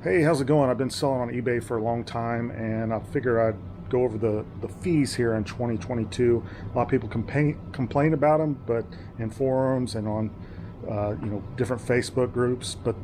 Hey, how's it going? I've been selling on eBay for a long time, and I figure I'd go over the fees here in 2022. A lot of people complain about them, but in forums and on different Facebook groups. But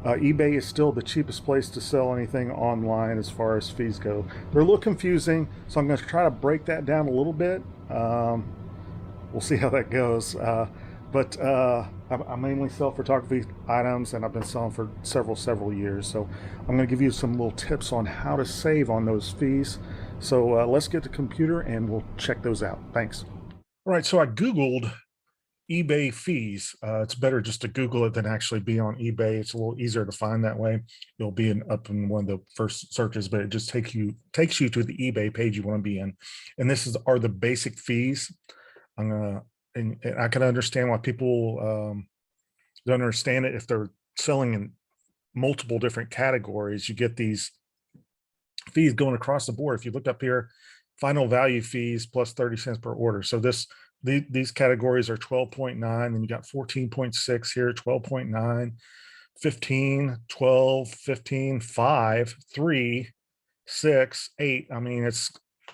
eBay is still the cheapest place to sell anything online as far as fees go. They're a little confusing, so I'm going to try to break that down a little bit. We'll see how that goes. But I mainly sell photography items, and I've been selling for several years. So I'm going to give you some little tips on how to save on those fees. So let's get the computer and we'll check those out. Thanks. All right, so I Googled eBay fees. It's better just to Google it than actually be on eBay. It's a little easier to find that way. It'll be up in one of the first searches, but it just takes you to the eBay page you want to be in. And are the basic fees. I'm gonna and I can understand why people don't understand it if they're selling in multiple different categories. You get these fees going across the board. If you look up here, final value fees plus 30 cents per order. So these categories are 12.9, and you got 14.6 here, 12.9, 15, 12, 15, 5, 3, 6, 8. I mean, it's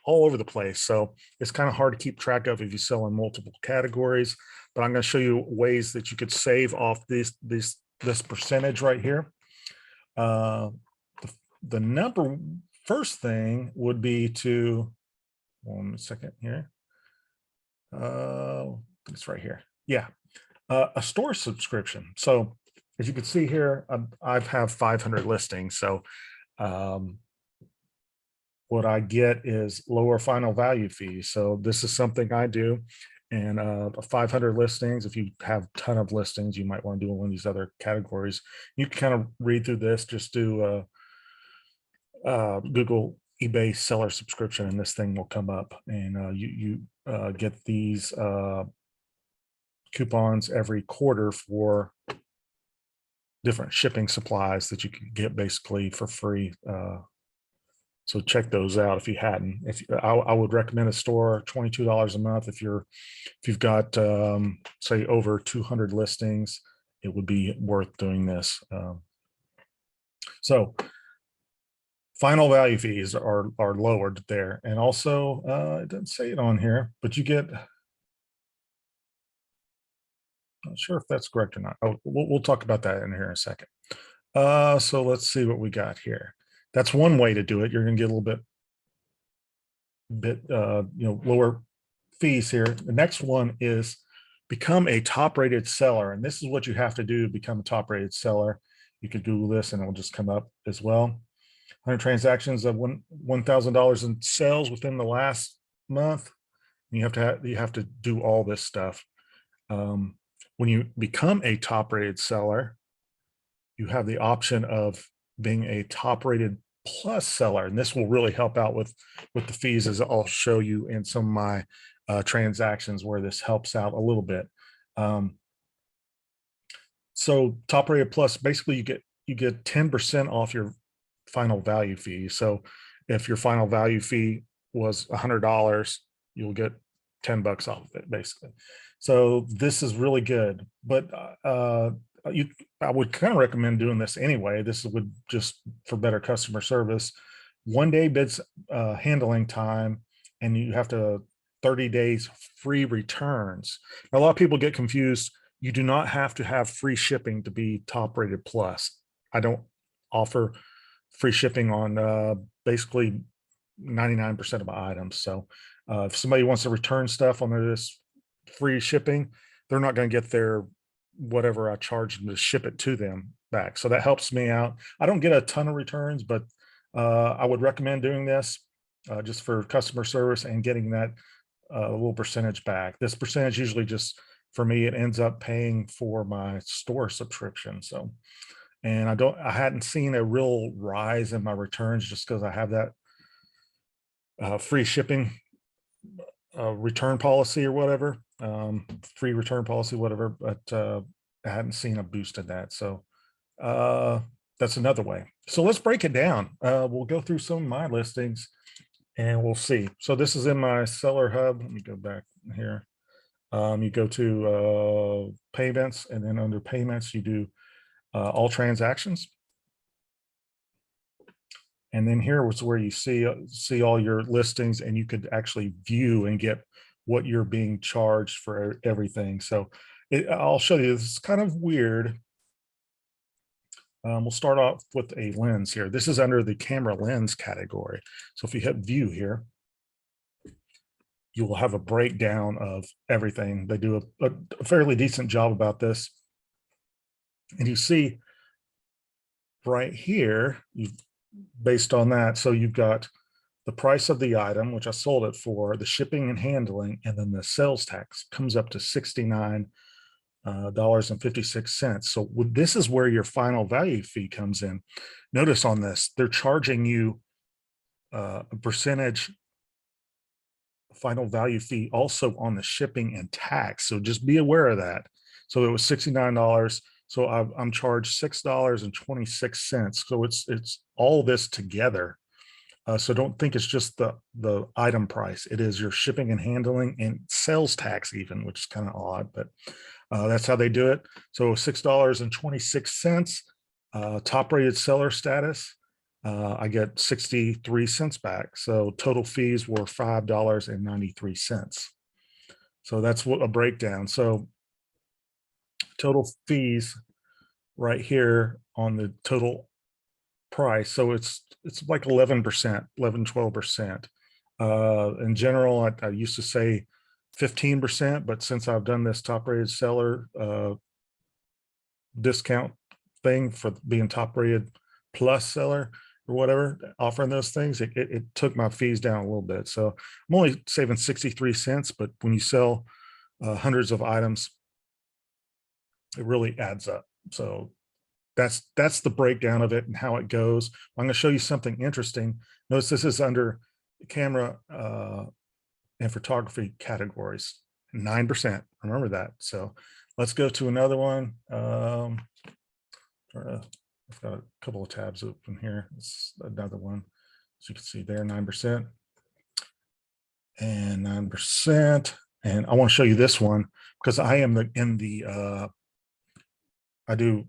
all over the place. So it's kind of hard to keep track of if you sell in multiple categories. But I'm going to show you ways that you could save off this percentage right here. The number first thing would be to, one second here. It's right here. Yeah, a store subscription. So as you can see here, I have 500 listings. So what I get is lower final value fees. So this is something I do. And 500 listings, if you have a ton of listings, you might want to do one of these other categories. You can kind of read through this, just do Google eBay seller subscription, and this thing will come up. And you get these coupons every quarter for different shipping supplies that you can get basically for free. So check those out if you hadn't. I would recommend a store, $22 a month. If you've got say over 200 listings, it would be worth doing this. So final value fees are lowered there, and also it doesn't say it on here, but you get. Not sure if that's correct or not. Oh, we'll talk about that in here in a second. So let's see what we got here. That's one way to do it. You're going to get a little bit lower fees here. The next one is become a top rated seller, and this is what you have to do to become a top rated seller. You could Google this and it will just come up as well. 100 transactions of $1,000 in sales within the last month. You have to do all this stuff. When you become a top rated seller, you have the option of being a top rated plus seller, and this will really help out with the fees, as I'll show you in some of my transactions where this helps out a little bit. So top rated plus, basically you get 10% off your final value fee. So if your final value fee was $100, you'll get $10 off of it basically. So this is really good, but I would kind of recommend doing this anyway. This would just for better customer service. 1 day bids handling time, and you have to 30 days free returns. Now, a lot of people get confused. You do not have to have free shipping to be top rated plus. I don't offer free shipping on basically 99% of my items. So if somebody wants to return stuff on this free shipping, they're not going to get their whatever I charge them to ship it to them back. So that helps me out. I don't get a ton of returns, but I would recommend doing this just for customer service and getting that little percentage back. This percentage usually just, for me, it ends up paying for my store subscription. So, and I hadn't seen a real rise in my returns just because I have that free shipping return policy or whatever, free return policy, whatever, but I hadn't seen a boost in that. So that's another way. So let's break it down. We'll go through some of my listings and we'll see. So this is in my seller hub. Let me go back here. You go to payments, and then under payments, you do all transactions. And then here was where you see all your listings, and you could actually view and get what you're being charged for everything. So I'll show you, this is kind of weird. We'll start off with a lens here. This is under the camera lens category. So if you hit view here, you will have a breakdown of everything. They do a fairly decent job about this. And you see right here, based on that, so you've got the price of the item, which I sold it for, the shipping and handling, and then the sales tax comes up to $69.56. So this is where your final value fee comes in. Notice on this, they're charging you a percentage final value fee also on the shipping and tax. So just be aware of that. So it was $69. So I'm charged $6.26. So it's all this together. So don't think it's just the item price. It is your shipping and handling and sales tax even, which is kind of odd, but that's how they do it. So $6.26, top rated seller status. I get 63 cents back. So total fees were $5.93. So that's what a breakdown. So total fees right here on the total price. So it's like 11%, 11, 12%. In general, I used to say 15%, but since I've done this top rated seller discount thing for being top rated plus seller or whatever, offering those things, it took my fees down a little bit. So I'm only saving 63 cents, but when you sell hundreds of items, it really adds up. So that's the breakdown of it and how it goes. I'm going to show you something interesting. Notice this is under camera and photography categories, 9%. Remember that. So let's go to another one. I've got a couple of tabs open here. It's another one. As you can see there, 9% and 9%. And I want to show you this one because I am I do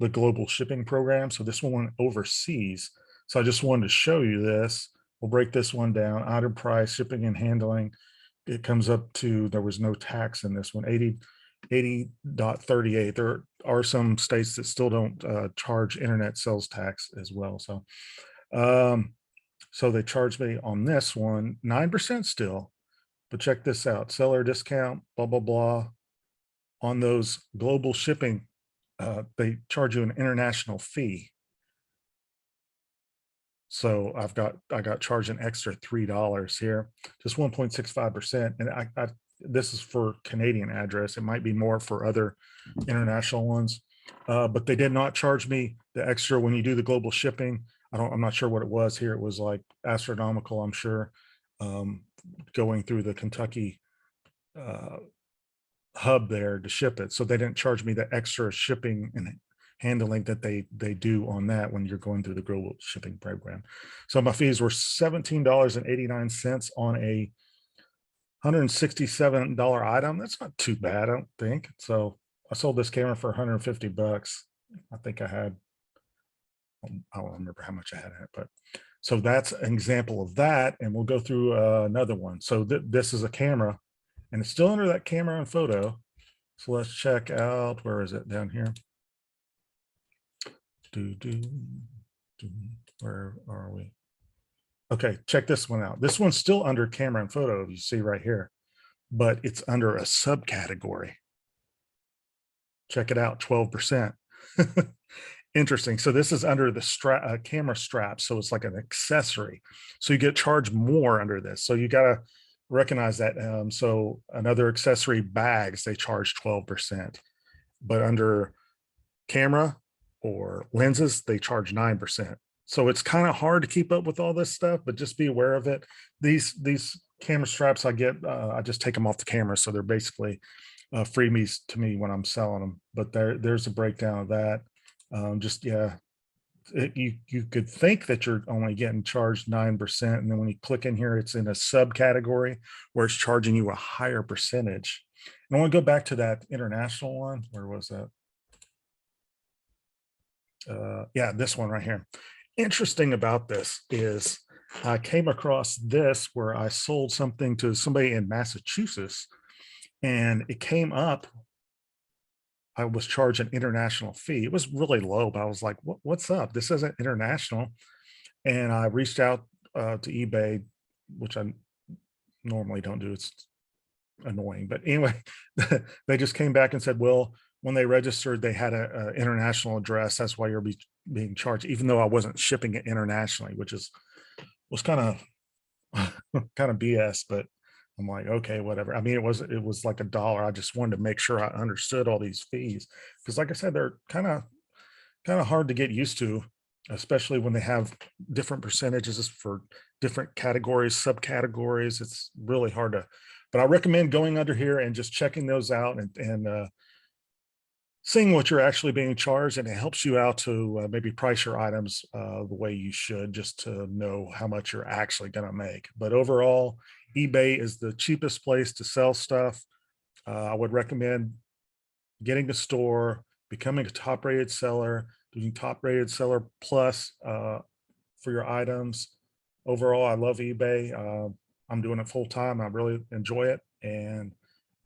the global shipping program. So this one went overseas. So I just wanted to show you this. We'll break this one down. Item price, shipping and handling. It comes up to, there was no tax in this one, 80.38. There are some states that still don't charge internet sales tax as well. So, so they charged me on this one, 9% still, but check this out. Seller discount, blah, blah, blah. On those global shipping, they charge you an international fee. So I got charged an extra $3 here, just 1.65%. And this is for Canadian address. It might be more for other international ones, but they did not charge me the extra when you do the global shipping. I'm not sure what it was here. It was like astronomical, I'm sure, going through the Kentucky hub there to ship it. So they didn't charge me the extra shipping and handling that they do on that when you're going through the global shipping program. So my fees were $17.89 on a $167 item. That's not too bad, I don't think. So I sold this camera for 150 bucks. I think I don't remember how much I had in it, but so that's an example of that. And we'll go through another one. So this is a camera and it's still under that camera and photo. So let's check out, where is it down here? Where are we? Okay, check this one out. This one's still under camera and photo, you see right here, but it's under a subcategory. Check it out, 12%. Interesting. So this is under the camera strap. So it's like an accessory. So you get charged more under this. So you got to recognize that. So another accessory, bags, they charge 12%, but under camera or lenses, they charge 9%. So it's kind of hard to keep up with all this stuff, but just be aware of it. These camera straps I get, I just take them off the camera. So they're basically freebies to me when I'm selling them, but there's a breakdown of that. You could think that you're only getting charged 9%. And then when you click in here, it's in a subcategory where it's charging you a higher percentage. And I want to go back to that international one. Where was that? Yeah, this one right here. interesting about this is I came across this where I sold something to somebody in Massachusetts, and it came up. I was charged an international fee. It was really low, but I was like, what's up? This isn't international. And I reached out to eBay, which I normally don't do. It's annoying. But anyway, they just came back and said, well, when they registered, they had a international address. That's why you're being charged, even though I wasn't shipping it internationally, which was kind of kind of BS. But I'm like, okay, whatever. I mean, it was like $1. I just wanted to make sure I understood all these fees because, like I said, they're kind of hard to get used to, especially when they have different percentages for different categories, subcategories. It's really hard to, but I recommend going under here and just checking those out and seeing what you're actually being charged, and it helps you out to maybe price your items the way you should, just to know how much you're actually going to make. But overall, eBay is the cheapest place to sell stuff. I would recommend getting a store, becoming a top rated seller, doing top rated seller plus for your items. Overall, I love eBay. I'm doing it full time. I really enjoy it. And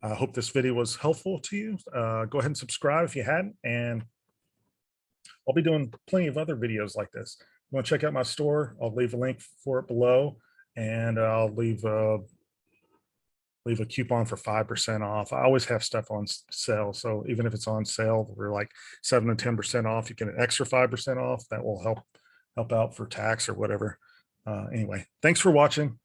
I hope this video was helpful to you. Go ahead and subscribe if you hadn't. And I'll be doing plenty of other videos like this. If you want to check out my store, I'll leave a link for it below. And I'll leave a coupon for 5% off. I always have stuff on sale. So even if it's on sale, we're like 7 to 10% off. You get an extra 5% off. That will help out for tax or whatever. Anyway, thanks for watching.